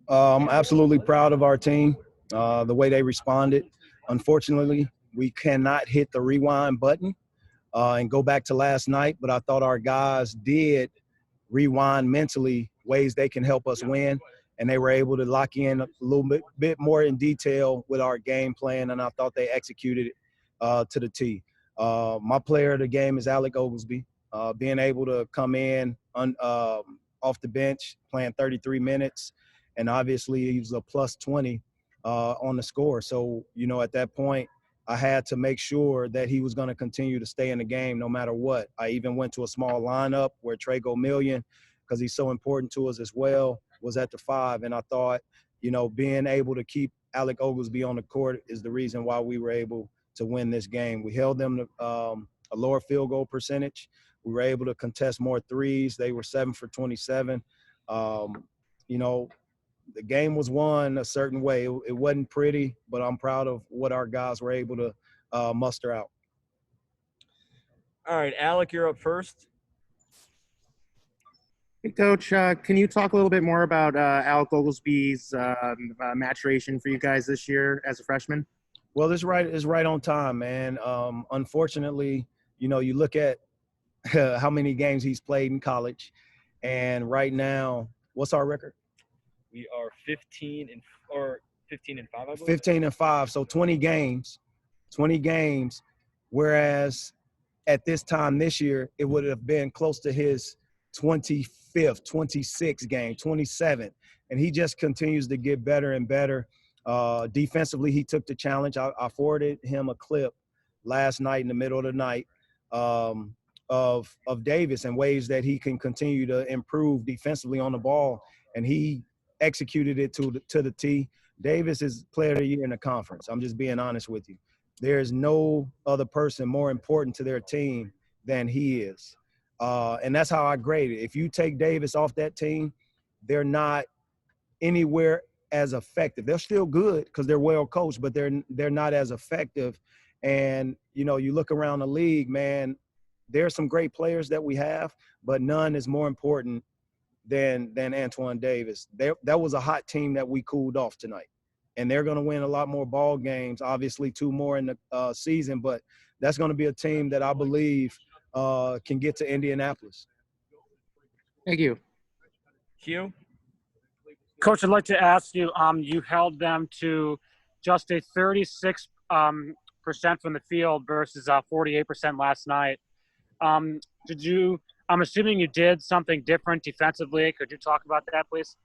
I'm absolutely proud of our team, the way they responded. Unfortunately, we cannot hit the rewind button and go back to last night, but I thought our guys did rewind mentally ways they can help us win, and they were able to lock in a little bit more in detail with our game plan, and I thought they executed it to the T. My player of the game is Alec Oglesby. Being able to come in off the bench, playing 33 minutes, and obviously he was a plus 20 on the score. So, at that point, I had to make sure that he was going to continue to stay in the game no matter what. I even went to a small lineup where Trey Million, because he's so important to us as well, was at the 5. And I thought, being able to keep Alec Oglesby on the court is the reason why we were able to win this game. We held them to a lower field goal percentage. We were able to contest more threes. They were 7 for 27. The game was won a certain way. It wasn't pretty, but I'm proud of what our guys were able to muster out. All right, Alec, you're up first. Hey, Coach, can you talk a little bit more about Alec Oglesby's maturation for you guys this year as a freshman? Well, it's right on time, man. Unfortunately, you look at how many games he's played in college, and right now, what's our record? We are 15 and 5, I believe. 15 and 5, so 20 games. Whereas at this time this year, it would have been close to his 25th, 26th game, 27th, and he just continues to get better and better. Defensively, he took the challenge. I forwarded him a clip last night in the middle of the night of Davis and ways that he can continue to improve defensively on the ball, and he executed it to the T. Davis is player of the year in the conference. I'm just being honest with you. There's no other person more important to their team than he is. And that's how I grade it. If you take Davis off that team, they're not anywhere as effective. They're still good because they're well coached, but they're not as effective. And, you look around the league, man, there's some great players that we have, but none is more important than Antoine Davis. That was a hot team that we cooled off tonight, and they're going to win a lot more ball games, obviously 2 more in the season, but that's going to be a team that I believe can get to Indianapolis. Thank you. Hugh? Coach, I'd like to ask you, you held them to just a 36% from the field versus 48% last night. I'm assuming you did something different defensively. Could you talk about that, please?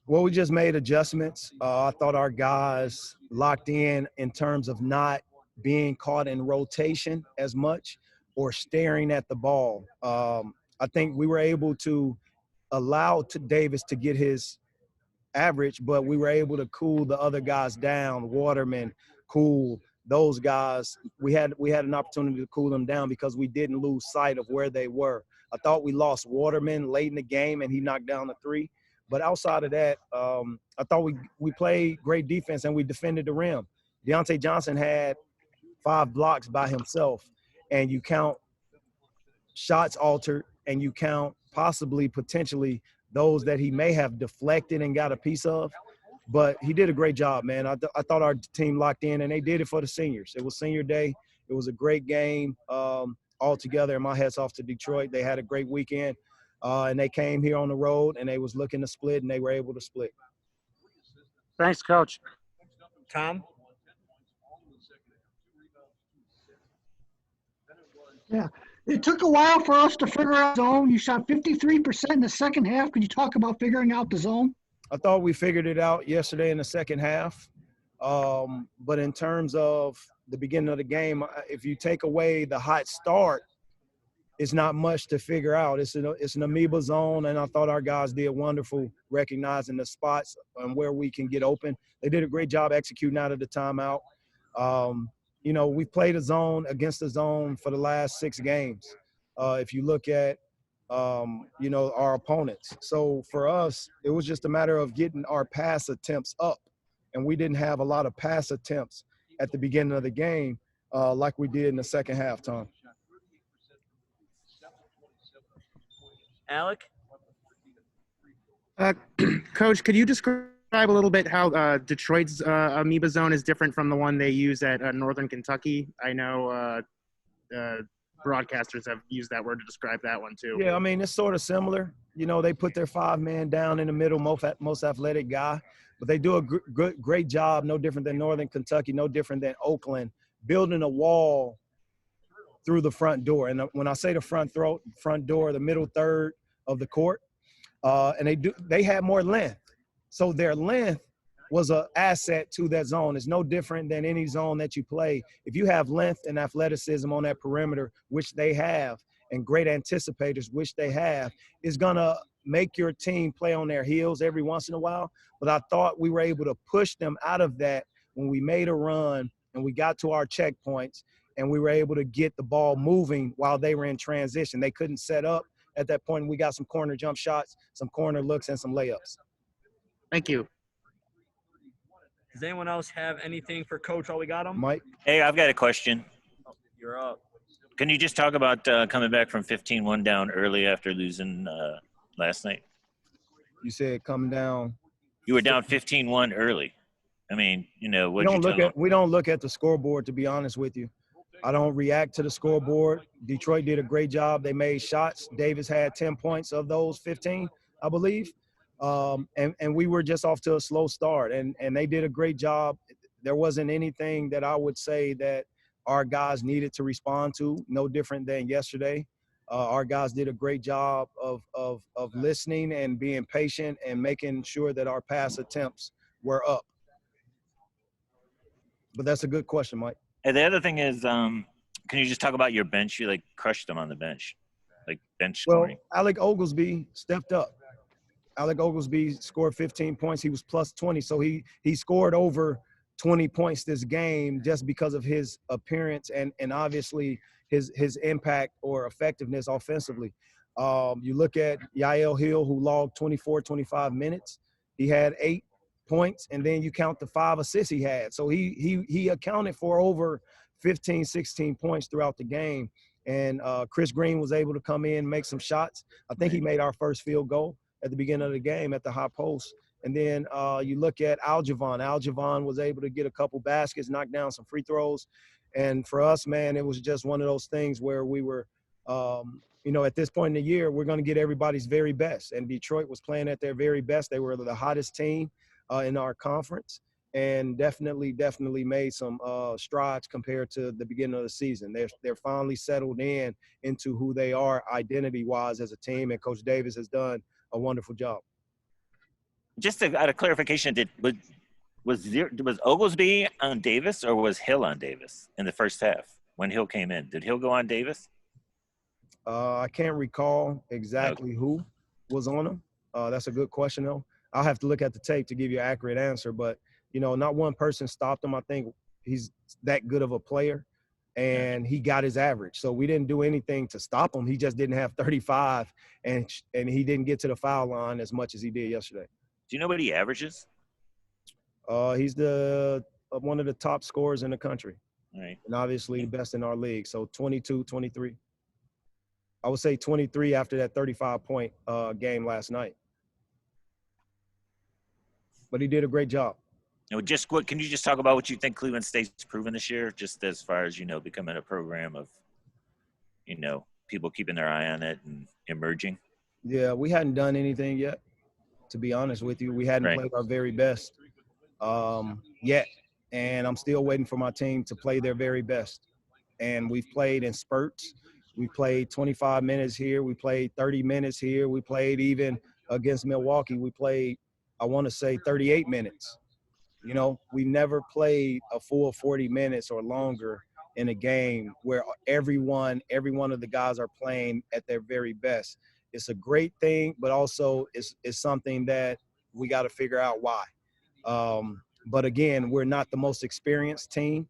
Well, we just made adjustments. I thought our guys locked in terms of not being caught in rotation as much or staring at the ball. I think we were able to allow Davis to get his average, but we were able to cool the other guys down, Waterman, Cool, those guys. We had an opportunity to cool them down because we didn't lose sight of where they were. I thought we lost Waterman late in the game, and he knocked down a 3. But outside of that, I thought we played great defense, and we defended the rim. Deontay Johnson had 5 blocks by himself, and you count shots altered, and you count potentially those that he may have deflected and got a piece of. But he did a great job, man. I thought our team locked in, and they did it for the seniors. It was senior day. It was a great game all together, and my hat's off to Detroit. They had a great weekend, and they came here on the road, and they was looking to split, and they were able to split. Thanks, Coach. Tom? Yeah. It took a while for us to figure out zone. You shot 53% in the second half. Could you talk about figuring out the zone? I thought we figured it out yesterday in the second half. But in terms of the beginning of the game, if you take away the hot start, it's not much to figure out. It's an amoeba zone, and I thought our guys did wonderful recognizing the spots and where we can get open. They did a great job executing out of the timeout. We played a zone against the zone for the last 6 games. If you look at our opponents. So for us, it was just a matter of getting our pass attempts up. And we didn't have a lot of pass attempts at the beginning of the game like we did in the second half, Tom. Alec? Coach, could you describe a little bit how Detroit's amoeba zone is different from the one they use at Northern Kentucky? I know broadcasters have used that word to describe that one too. Yeah, I mean, it's sort of similar. You know, they put their 5-man down in the middle, most athletic guy, but they do a great job, no different than Northern Kentucky, no different than Oakland, building a wall through the front door. And when I say the front door, the middle third of the court, and they had more length. So their length was an asset to that zone. It's no different than any zone that you play. If you have length and athleticism on that perimeter, which they have, and great anticipators, which they have, is going to make your team play on their heels every once in a while. But I thought we were able to push them out of that when we made a run and we got to our checkpoints and we were able to get the ball moving while they were in transition. They couldn't set up at that point. We got some corner jump shots, some corner looks, and some layups. Thank you. Does anyone else have anything for Coach while we got him? Mike? Hey, I've got a question. You're up. Can you just talk about coming back from 15-1 down early after losing last night? You said come down. You were down 15-1 early. I mean, you know, We don't look at the scoreboard, to be honest with you. I don't react to the scoreboard. Detroit did a great job. They made shots. Davis had 10 points of those 15, I believe. And we were just off to a slow start, and they did a great job. There wasn't anything that I would say that our guys needed to respond to, no different than yesterday. Our guys did a great job of listening and being patient and making sure that our pass attempts were up. But that's a good question, Mike. And the other thing is, can you just talk about your bench? You, like, crushed them on the bench, like bench scoring. Well, Alec Oglesby stepped up. Alec Oglesby scored 15 points. He was plus 20, so he scored over 20 points this game just because of his appearance and obviously his impact or effectiveness offensively. You look at Yael Hill, who logged 25 minutes. He had 8 points, and then you count the 5 assists he had. So he accounted for over 15, 16 points throughout the game. And Chris Green was able to come in, make some shots. I think he made our first field goal at the beginning of the game at the high post. And then you look at Aljavon. Aljavon was able to get a couple baskets, knock down some free throws. And for us, man, it was just one of those things where we were, at this point in the year, we're going to get everybody's very best. And Detroit was playing at their very best. They were the hottest team in our conference and definitely made some strides compared to the beginning of the season. They're finally settled into who they are identity-wise as a team, and Coach Davis has done a wonderful job. Just out of clarification, was Oglesby on Davis or was Hill on Davis in the first half when Hill came in? Did Hill go on Davis? I can't recall exactly who was on him. That's a good question, though. I'll have to look at the tape to give you an accurate answer. But, not one person stopped him. I think he's that good of a player, and he got his average. So we didn't do anything to stop him. He just didn't have 35, and he didn't get to the foul line as much as he did yesterday. Do you know what he averages? He's one of the top scorers in the country. All right. And obviously the best in our league. So 22, 23. I would say 23 after that 35-point game last night. But he did a great job. Can you just talk about what you think Cleveland State's proven this year, just as far as, becoming a program of, people keeping their eye on it and emerging? Yeah, we hadn't done anything yet, to be honest with you. We hadn't played our very best yet. And I'm still waiting for my team to play their very best. And we've played in spurts. We played 25 minutes here. We played 30 minutes here. We played even against Milwaukee. We played, I want to say, 38 minutes. We never played a full 40 minutes or longer in a game where every one of the guys are playing at their very best. It's a great thing, but also it's something that we got to figure out why. But again, we're not the most experienced team,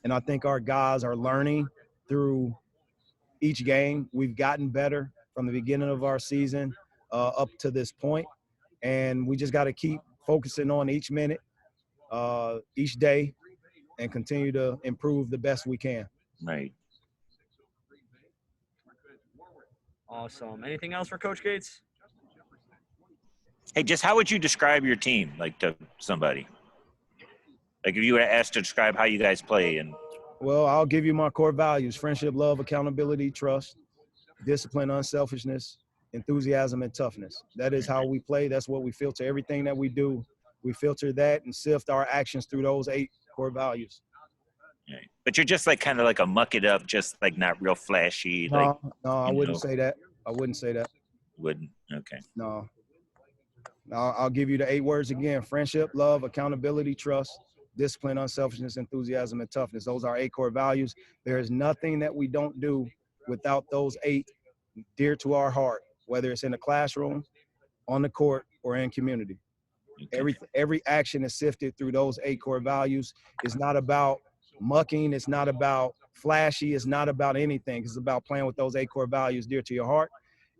and I think our guys are learning through each game. We've gotten better from the beginning of our season up to this point, and we just got to keep focusing on each minute, each day, and continue to improve the best we can. Right. Awesome. Anything else for Coach Gates? Hey, just how would you describe your team, like to somebody? Like if you were asked to describe how you guys play, and Well, I'll give you my core values: friendship, love, accountability, trust, discipline, unselfishness, enthusiasm, and toughness. That is how we play. That's what we filter everything that we do. We filter that and sift our actions through those 8 core values. right. But you're just like kind of like a muck it up, just like not real flashy. Like No, I you wouldn't know. say that. I wouldn't say that. Wouldn't. Okay. No. I'll give you the 8 words again: friendship, love, accountability, trust, discipline, unselfishness, enthusiasm, and toughness. Those are 8 core values. There is nothing that we don't do without those 8 dear to our heart, whether it's in the classroom, on the court, or in community. Okay. Every action is sifted through those 8 core values. It's not about mucking. It's not about flashy. It's not about anything. It's about playing with those 8 core values dear to your heart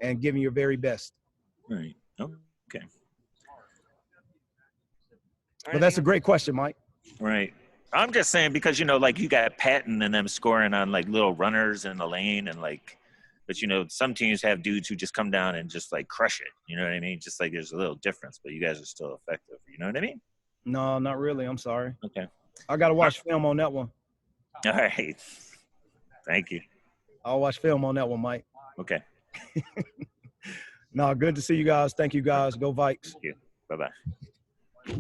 and giving your very best. Right. Okay. But that's a great question, Mike. Right. I'm just saying because like you got Patton and them scoring on like little runners in the lane and like, but some teams have dudes who just come down and just like crush it. You know what I mean? Just like there's a little difference, but you guys are still effective. You know what I mean? No, not really. I'm sorry. Okay. I got to watch film on that one. All right. Thank you. I'll watch film on that one, Mike. Okay. No, good to see you guys. Thank you, guys. Go Vikes. Thank you. Bye-bye.